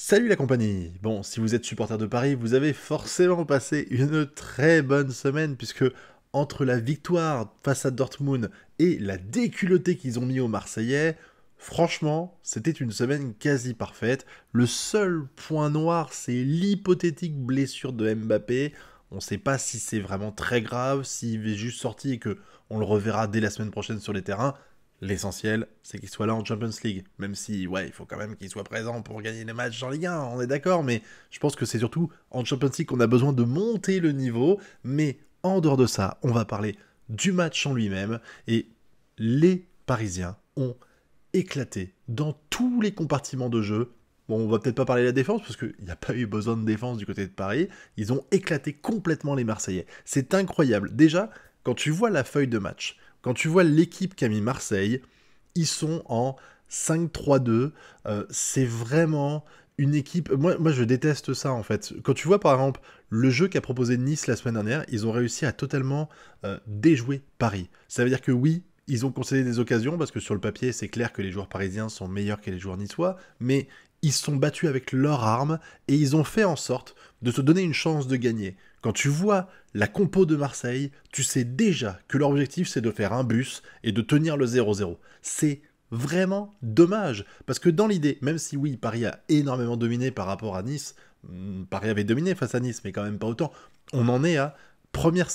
Salut la compagnie! Bon, si vous êtes supporter de Paris, vous avez forcément passé une très bonne semaine, puisque entre la victoire face à Dortmund et la déculottée qu'ils ont mis aux Marseillais, franchement, c'était une semaine quasi parfaite. Le seul point noir, c'est l'hypothétique blessure de Mbappé. On ne sait pas si c'est vraiment très grave, s'il est juste sorti et que on le reverra dès la semaine prochaine sur les terrains. L'essentiel, c'est qu'il soit là en Champions League. Même si, ouais, il faut quand même qu'il soit présent pour gagner les matchs en Ligue 1, on est d'accord, mais je pense que c'est surtout en Champions League qu'on a besoin de monter le niveau. Mais en dehors de ça, on va parler du match en lui-même. Et les Parisiens ont éclaté dans tous les compartiments de jeu. Bon, on va peut-être pas parler de la défense, parce qu'il n'y a pas eu besoin de défense du côté de Paris. Ils ont éclaté complètement les Marseillais. C'est incroyable. Déjà, quand tu vois la feuille de match, quand tu vois l'équipe qu'a mis Marseille, ils sont en 5-3-2. C'est vraiment une équipe... Moi, je déteste ça, en fait. Quand tu vois, par exemple, le jeu qu'a proposé Nice la semaine dernière, ils ont réussi à totalement déjouer Paris. Ça veut dire que oui, ils ont concédé des occasions, parce que sur le papier, c'est clair que les joueurs parisiens sont meilleurs que les joueurs niçois, mais ils se sont battus avec leurs armes, et ils ont fait en sorte de se donner une chance de gagner. Quand tu vois la compo de Marseille, tu sais déjà que leur objectif c'est de faire un bus et de tenir le 0-0. C'est vraiment dommage, parce que dans l'idée, même si oui, Paris a énormément dominé par rapport à Nice, Paris avait dominé face à Nice, mais quand même pas autant, on en est à première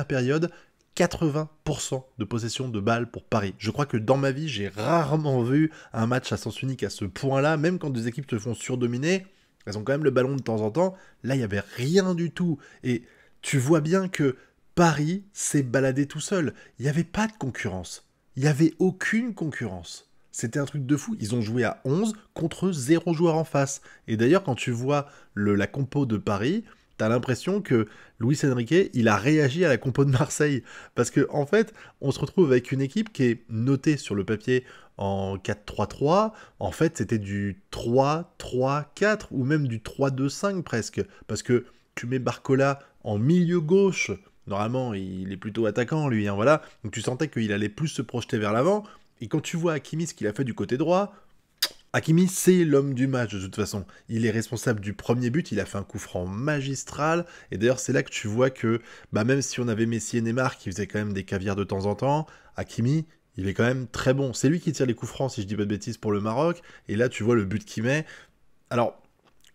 période, 80% de possession de balles pour Paris. Je crois que dans ma vie, j'ai rarement vu un match à sens unique à ce point-là, même quand des équipes te font surdominer, elles ont quand même le ballon de temps en temps. Là, il n'y avait rien du tout. Et tu vois bien que Paris s'est baladé tout seul. Il n'y avait pas de concurrence. Il n'y avait aucune concurrence. C'était un truc de fou. Ils ont joué à 11 contre 0 joueur en face. Et d'ailleurs, quand tu vois la compo de Paris, t'as l'impression que Luis Enrique, il a réagi à la compo de Marseille. Parce que en fait, on se retrouve avec une équipe qui est notée sur le papier en 4-3-3. En fait, c'était du 3-3-4 ou même du 3-2-5 presque. Parce que tu mets Barcola en milieu gauche. Normalement, il est plutôt attaquant, lui, hein, voilà. Donc tu sentais qu'il allait plus se projeter vers l'avant. Et quand tu vois Hakimi, ce qu'il a fait du côté droit, Hakimi, c'est l'homme du match de toute façon. Il est responsable du premier but, il a fait un coup franc magistral. Et d'ailleurs, c'est là que tu vois que, bah, même si on avait Messi et Neymar qui faisaient quand même des caviars de temps en temps, Hakimi, il est quand même très bon. C'est lui qui tire les coups francs, si je dis pas de bêtises, pour le Maroc. Et là, tu vois le but qu'il met. Alors,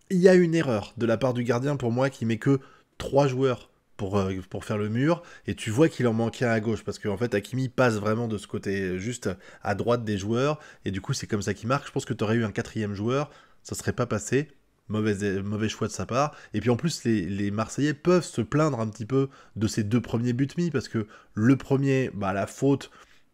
il y a une erreur de la part du gardien pour moi qui met que 3 joueurs pour faire le mur, et tu vois qu'il en manquait un à gauche, parce qu'en fait Hakimi passe vraiment de ce côté juste à droite des joueurs, et du coup c'est comme ça qu'il marque. Je pense que tu aurais eu un quatrième joueur, ça serait pas passé. Mauvais choix de sa part. Et puis en plus, les Marseillais peuvent se plaindre un petit peu de ces deux premiers buts mis, parce que le premier, bah, la faute,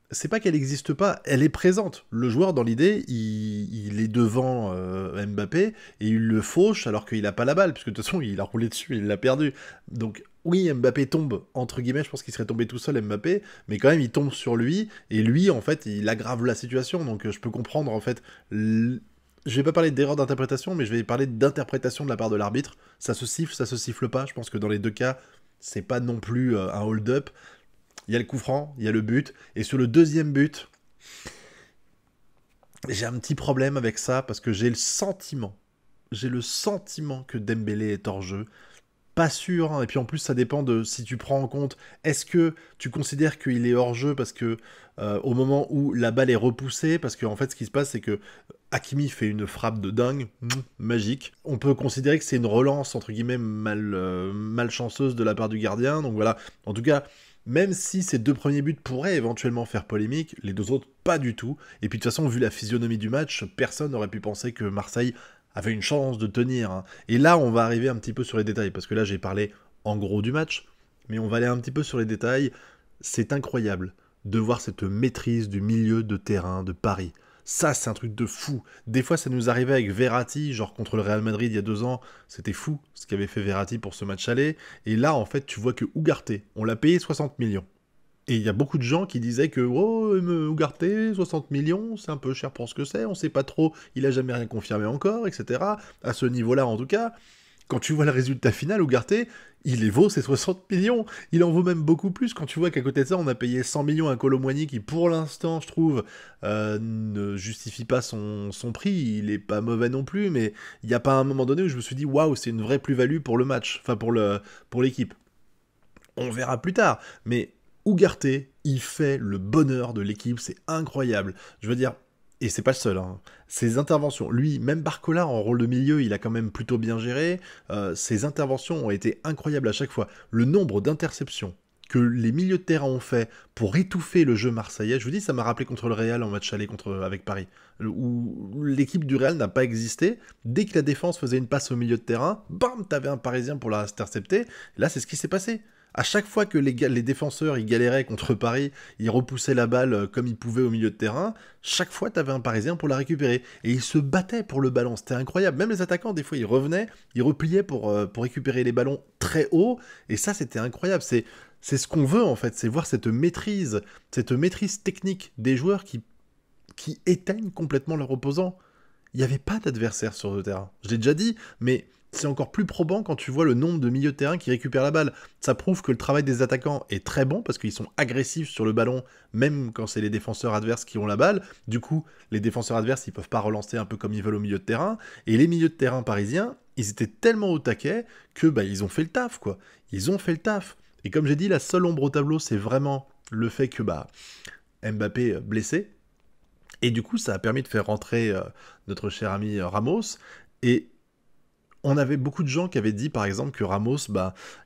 c'est pas qu'elle n'existe pas, elle est présente. Le joueur, dans l'idée, il est devant Mbappé et il le fauche alors qu'il n'a pas la balle, puisque de toute façon, il a roulé dessus, il l'a perdu. Donc, oui, Mbappé tombe, entre guillemets, je pense qu'il serait tombé tout seul, Mbappé, mais quand même, il tombe sur lui, et lui, en fait, il aggrave la situation. Donc, je peux comprendre, en fait. Je vais pas parler d'erreur d'interprétation, mais je vais parler d'interprétation de la part de l'arbitre. Ça se siffle pas. Je pense que dans les deux cas, c'est pas non plus un hold-up. Il y a le coup franc, il y a le but. Et sur le deuxième but, j'ai un petit problème avec ça parce que j'ai le sentiment que Dembélé est hors jeu. Pas sûr, hein. Et puis en plus ça dépend de si tu prends en compte, est-ce que tu considères qu'il est hors jeu parce que au moment où la balle est repoussée, parce qu'en fait ce qui se passe c'est que Hakimi fait une frappe de dingue, magique. On peut considérer que c'est une relance entre guillemets malchanceuse de la part du gardien, donc voilà. En tout cas, même si ces deux premiers buts pourraient éventuellement faire polémique, les deux autres pas du tout. Et puis de toute façon, vu la physionomie du match, personne n'aurait pu penser que Marseille avait une chance de tenir, hein. Et là, on va arriver un petit peu sur les détails, parce que là, j'ai parlé en gros du match, mais on va aller un petit peu sur les détails. C'est incroyable de voir cette maîtrise du milieu de terrain de Paris. Ça, c'est un truc de fou. Des fois, ça nous arrivait avec Verratti, genre contre le Real Madrid il y a 2 ans. C'était fou ce qu'avait fait Verratti pour ce match aller. Et là, en fait, tu vois que Ugarte, on l'a payé 60 millions. Et il y a beaucoup de gens qui disaient que oh, Ugarte, 60 millions, c'est un peu cher pour ce que c'est, on sait pas trop, il a jamais rien confirmé encore, etc. À ce niveau-là, en tout cas. Quand tu vois le résultat final, Ugarte, il les vaut ses 60 millions. Il en vaut même beaucoup plus quand tu vois qu'à côté de ça, on a payé 100 millions à Kolo Muani qui, pour l'instant, je trouve, ne justifie pas son prix. Il est pas mauvais non plus, mais il n'y a pas un moment donné où je me suis dit, waouh, c'est une vraie plus-value pour le match, enfin pour l'équipe. On verra plus tard, mais Ugarte, il fait le bonheur de l'équipe, c'est incroyable. Je veux dire, et c'est pas le seul, hein. Ses interventions, lui, même Barcola en rôle de milieu, il a quand même plutôt bien géré. Ses interventions ont été incroyables à chaque fois. Le nombre d'interceptions que les milieux de terrain ont fait pour étouffer le jeu marseillais, je vous dis, ça m'a rappelé contre le Real en match aller avec Paris, où l'équipe du Real n'a pas existé. Dès que la défense faisait une passe au milieu de terrain, bam, t'avais un Parisien pour la intercepter. Là, c'est ce qui s'est passé. À chaque fois que les défenseurs ils galéraient contre Paris, ils repoussaient la balle comme ils pouvaient au milieu de terrain, chaque fois t'avais un Parisien pour la récupérer. Et ils se battaient pour le ballon, c'était incroyable. Même les attaquants, des fois, ils revenaient, ils repliaient pour récupérer les ballons très haut, et ça c'était incroyable. C'est ce qu'on veut en fait, c'est voir cette maîtrise technique des joueurs qui éteignent complètement leurs opposants. Il n'y avait pas d'adversaire sur le terrain. Je l'ai déjà dit, mais c'est encore plus probant quand tu vois le nombre de milieux de terrain qui récupèrent la balle. Ça prouve que le travail des attaquants est très bon parce qu'ils sont agressifs sur le ballon, même quand c'est les défenseurs adverses qui ont la balle. Du coup, les défenseurs adverses, ils peuvent pas relancer un peu comme ils veulent au milieu de terrain. Et les milieux de terrain parisiens, ils étaient tellement au taquet que ils ont fait le taf, quoi. Ils ont fait le taf. Et comme j'ai dit, la seule ombre au tableau, c'est vraiment le fait que Mbappé blessé. Et du coup, ça a permis de faire rentrer notre cher ami Ramos. Et on avait beaucoup de gens qui avaient dit, par exemple, que Ramos,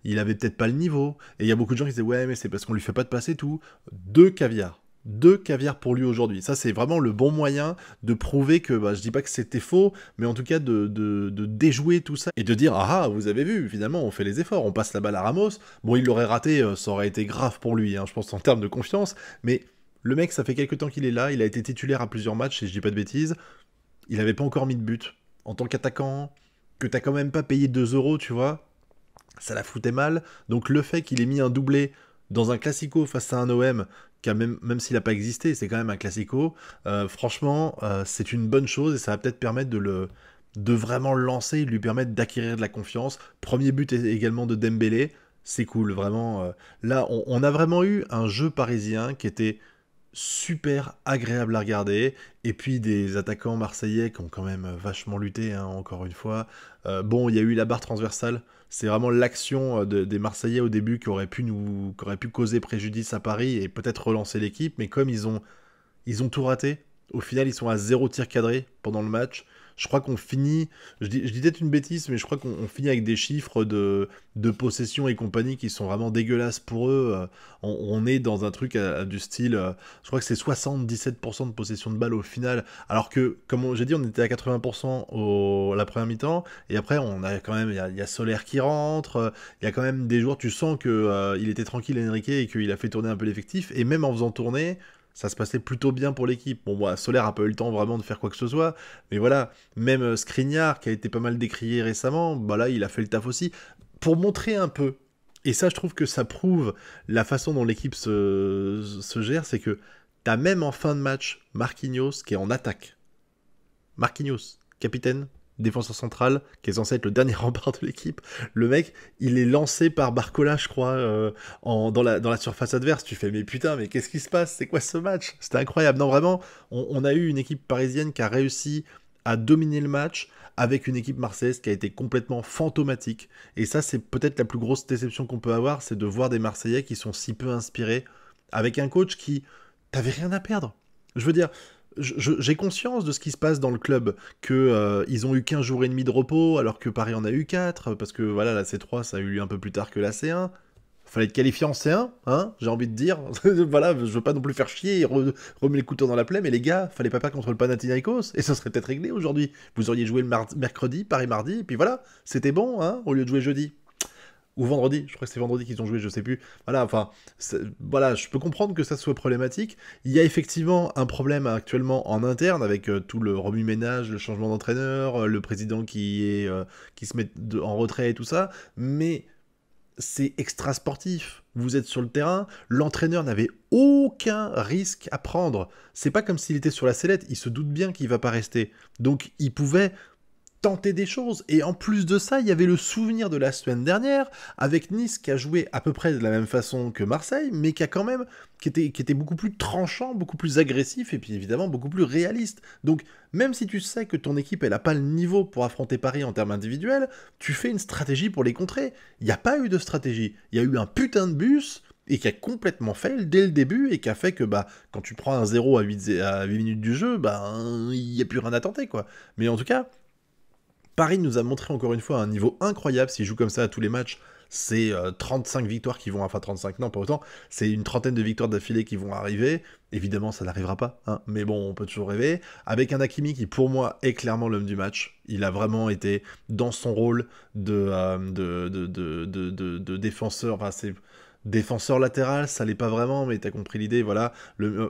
il avait peut-être pas le niveau. Et il y a beaucoup de gens qui disaient, ouais, mais c'est parce qu'on lui fait pas de passe et tout. Deux caviars. Deux caviars pour lui aujourd'hui. Ça, c'est vraiment le bon moyen de prouver que, je dis pas que c'était faux, mais en tout cas de déjouer tout ça et de dire, ah, vous avez vu, finalement, on fait les efforts, on passe la balle à Ramos. Bon, il l'aurait raté, ça aurait été grave pour lui, hein, je pense, en termes de confiance, mais le mec, ça fait quelques temps qu'il est là, il a été titulaire à plusieurs matchs, si je dis pas de bêtises, il avait pas encore mis de but. En tant qu'attaquant, que t'as quand même pas payé 2 euros, tu vois, ça la foutait mal. Donc le fait qu'il ait mis un doublé dans un classico face à un OM, qui a même s'il n'a pas existé, c'est quand même un classico, franchement, c'est une bonne chose et ça va peut-être permettre de vraiment le lancer et de lui permettre d'acquérir de la confiance. Premier but également de Dembélé, c'est cool, vraiment. Là, on a vraiment eu un jeu parisien qui était super agréable à regarder, et puis des attaquants marseillais qui ont quand même vachement lutté, hein, encore une fois. Bon, il y a eu la barre transversale, c'est vraiment l'action des Marseillais au début qui aurait pu causer préjudice à Paris et peut-être relancer l'équipe, mais comme ils ont tout raté, au final ils sont à 0 tir cadré pendant le match. Je crois qu'on finit, je dis peut-être une bêtise, mais je crois qu'on finit avec des chiffres de possession et compagnie qui sont vraiment dégueulasses pour eux. On est dans un truc du style, je crois que c'est 77% de possession de balle au final, alors que, comme j'ai dit, on était à 80% la première mi-temps, et après on a quand même, il y a Solaire qui rentre, il y a quand même des joueurs, tu sens que il était tranquille Enrique et qu'il a fait tourner un peu l'effectif, et même en faisant tourner, ça se passait plutôt bien pour l'équipe. Bon, Solaire a pas eu le temps vraiment de faire quoi que ce soit, mais voilà, même Skriniar, qui a été pas mal décrié récemment, là, il a fait le taf aussi, pour montrer un peu. Et ça, je trouve que ça prouve la façon dont l'équipe se gère, c'est que t'as même en fin de match Marquinhos qui est en attaque. Marquinhos, capitaine, défenseur central, qui est censé être le dernier rempart de l'équipe. Le mec, il est lancé par Barcola, je crois, dans la surface adverse. Tu fais, mais putain, mais qu'est-ce qui se passe? C'est quoi ce match? C'était incroyable. Non, vraiment, on a eu une équipe parisienne qui a réussi à dominer le match avec une équipe marseillaise qui a été complètement fantomatique. Et ça, c'est peut-être la plus grosse déception qu'on peut avoir, c'est de voir des Marseillais qui sont si peu inspirés, avec un coach qui... T'avais rien à perdre. Je veux dire, j'ai conscience de ce qui se passe dans le club, que ils ont eu 15 jours et demi de repos, alors que Paris en a eu 4, parce que voilà, la C3, ça a eu lieu un peu plus tard que la C1. Fallait être qualifié en C1, hein, j'ai envie de dire. Voilà, je veux pas non plus faire chier et remettre les couteaux dans la plaie, mais les gars, fallait pas contre le Panathinaikos, et ça serait peut-être réglé aujourd'hui. Vous auriez joué le mercredi, Paris mardi, et puis voilà, c'était bon, hein, au lieu de jouer jeudi. Ou vendredi, je crois que c'est vendredi qu'ils ont joué, je sais plus. Voilà, enfin, voilà, je peux comprendre que ça soit problématique. Il y a effectivement un problème actuellement en interne avec tout le remue-ménage, le changement d'entraîneur, le président qui se met en retrait et tout ça, mais c'est extra sportif. Vous êtes sur le terrain, l'entraîneur n'avait aucun risque à prendre. C'est pas comme s'il était sur la sellette, il se doute bien qu'il va pas rester. Donc il pouvait tenter des choses. Et en plus de ça, il y avait le souvenir de la semaine dernière, avec Nice qui a joué à peu près de la même façon que Marseille, mais qui a quand même, qui était beaucoup plus tranchant, beaucoup plus agressif, et puis évidemment beaucoup plus réaliste. Donc, même si tu sais que ton équipe, elle n'a pas le niveau pour affronter Paris en termes individuels, tu fais une stratégie pour les contrer. Il n'y a pas eu de stratégie. Il y a eu un putain de bus, et qui a complètement fail dès le début, et qui a fait que, bah, quand tu prends un 0 à 8 minutes du jeu, bah, il n'y a plus rien à tenter, quoi. Mais en tout cas, Paris nous a montré encore une fois un niveau incroyable. S'ils jouent comme ça à tous les matchs, c'est 35 victoires qui vont... Enfin, 35, non, pas autant. C'est une trentaine de victoires d'affilée qui vont arriver. Évidemment, ça n'arrivera pas, hein, mais bon, on peut toujours rêver. Avec un Hakimi qui, pour moi, est clairement l'homme du match. Il a vraiment été dans son rôle de défenseur. Enfin, c'est... Défenseur latéral, ça l'est pas vraiment, mais t'as compris l'idée, voilà.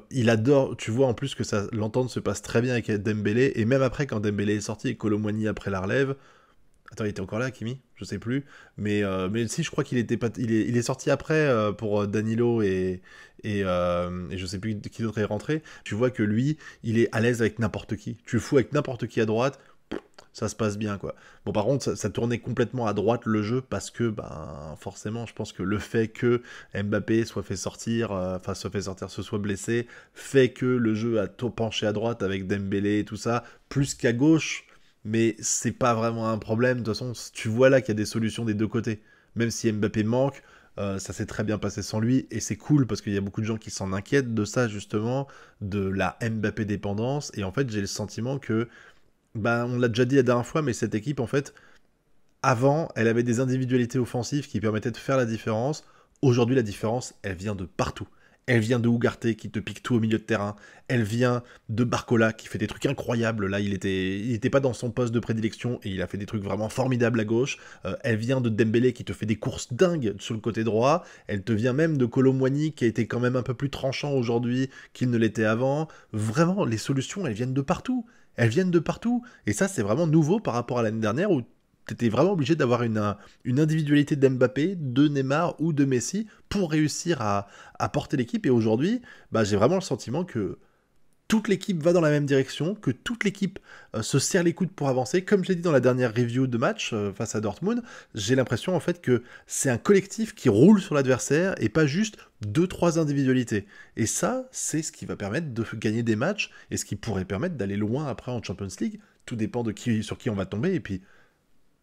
Il adore, tu vois en plus que l'entente se passe très bien avec Dembélé, et même après, quand Dembélé est sorti et Kolo Muani après la relève... Attends, il était encore là, Hakimi? Je sais plus. Mais si, je crois qu'il était pas... il est sorti après pour Danilo et je sais plus qui d'autre est rentré. Tu vois que lui, il est à l'aise avec n'importe qui. Tu le fous avec n'importe qui à droite, ça se passe bien, quoi. Bon, par contre, ça tournait complètement à droite le jeu parce que, ben, forcément, je pense que le fait que Mbappé soit fait sortir, se soit blessé, fait que le jeu a tout penché à droite avec Dembélé et tout ça, plus qu'à gauche, mais c'est pas vraiment un problème. De toute façon, tu vois là qu'il y a des solutions des deux côtés. Même si Mbappé manque, ça s'est très bien passé sans lui, et c'est cool parce qu'il y a beaucoup de gens qui s'en inquiètent de ça, justement, de la Mbappé dépendance, et en fait, j'ai le sentiment que bah, on l'a déjà dit la dernière fois, mais cette équipe, en fait, avant, elle avait des individualités offensives qui permettaient de faire la différence. Aujourd'hui, la différence, elle vient de partout. Elle vient de Ugarte qui te pique tout au milieu de terrain. Elle vient de Barcola qui fait des trucs incroyables. Là, il était pas dans son poste de prédilection et il a fait des trucs vraiment formidables à gauche. Elle vient de Dembélé qui te fait des courses dingues sur le côté droit. Elle te vient même de Kolo Muani qui a été quand même un peu plus tranchant aujourd'hui qu'il ne l'était avant. Vraiment, les solutions, elles viennent de partout. Elles viennent de partout. Et ça, c'est vraiment nouveau par rapport à l'année dernière où t'étais vraiment obligé d'avoir une individualité d'Mbappé, de Neymar ou de Messi pour réussir à porter l'équipe. Et aujourd'hui, bah, j'ai vraiment le sentiment que toute l'équipe va dans la même direction, que toute l'équipe se serre les coudes pour avancer. Comme je l'ai dit dans la dernière review de match face à Dortmund, j'ai l'impression en fait que c'est un collectif qui roule sur l'adversaire et pas juste 2-3 individualités. Et ça, c'est ce qui va permettre de gagner des matchs et ce qui pourrait permettre d'aller loin après en Champions League. Tout dépend de sur qui on va tomber et puis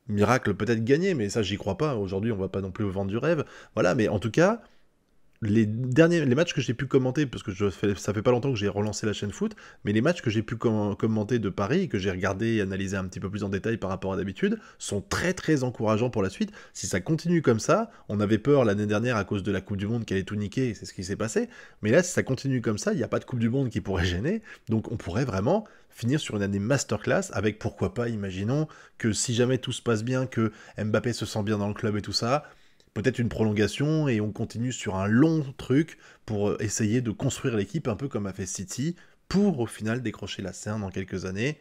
miracle peut-être gagner, mais ça j'y crois pas. Aujourd'hui, on va pas non plus vendre du rêve. Voilà, mais en tout cas, les matchs que j'ai pu commenter, parce que ça fait pas longtemps que j'ai relancé la chaîne foot, mais les matchs que j'ai pu commenter de Paris, et que j'ai regardé et analysé un petit peu plus en détail par rapport à d'habitude, sont très très encourageants pour la suite. Si ça continue comme ça, on avait peur l'année dernière à cause de la Coupe du Monde qu'elle allait tout niquer, et c'est ce qui s'est passé, mais là si ça continue comme ça, il n'y a pas de Coupe du Monde qui pourrait gêner, donc on pourrait vraiment finir sur une année masterclass, avec pourquoi pas, imaginons, que si jamais tout se passe bien, que Mbappé se sent bien dans le club et tout ça, peut-être une prolongation, et on continue sur un long truc pour essayer de construire l'équipe un peu comme a fait City, pour au final décrocher la C1 dans quelques années.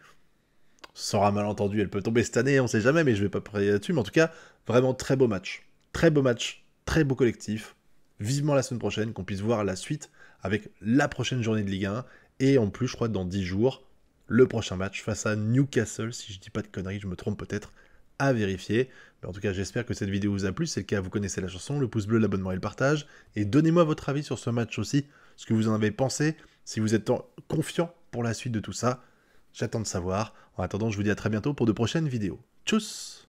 Sans un malentendu, elle peut tomber cette année, on sait jamais, mais je vais pas parier là-dessus, mais en tout cas, vraiment très beau match. Très beau match, très beau collectif. Vivement la semaine prochaine, qu'on puisse voir la suite avec la prochaine journée de Ligue 1, et en plus, je crois, dans 10 jours, le prochain match face à Newcastle, si je dis pas de conneries, je me trompe peut-être, à vérifier. Mais en tout cas, j'espère que cette vidéo vous a plu. Si c'est le cas, vous connaissez la chanson, le pouce bleu, l'abonnement et le partage. Et donnez-moi votre avis sur ce match aussi, ce que vous en avez pensé, si vous êtes confiant pour la suite de tout ça. J'attends de savoir. En attendant, je vous dis à très bientôt pour de prochaines vidéos. Tchuss!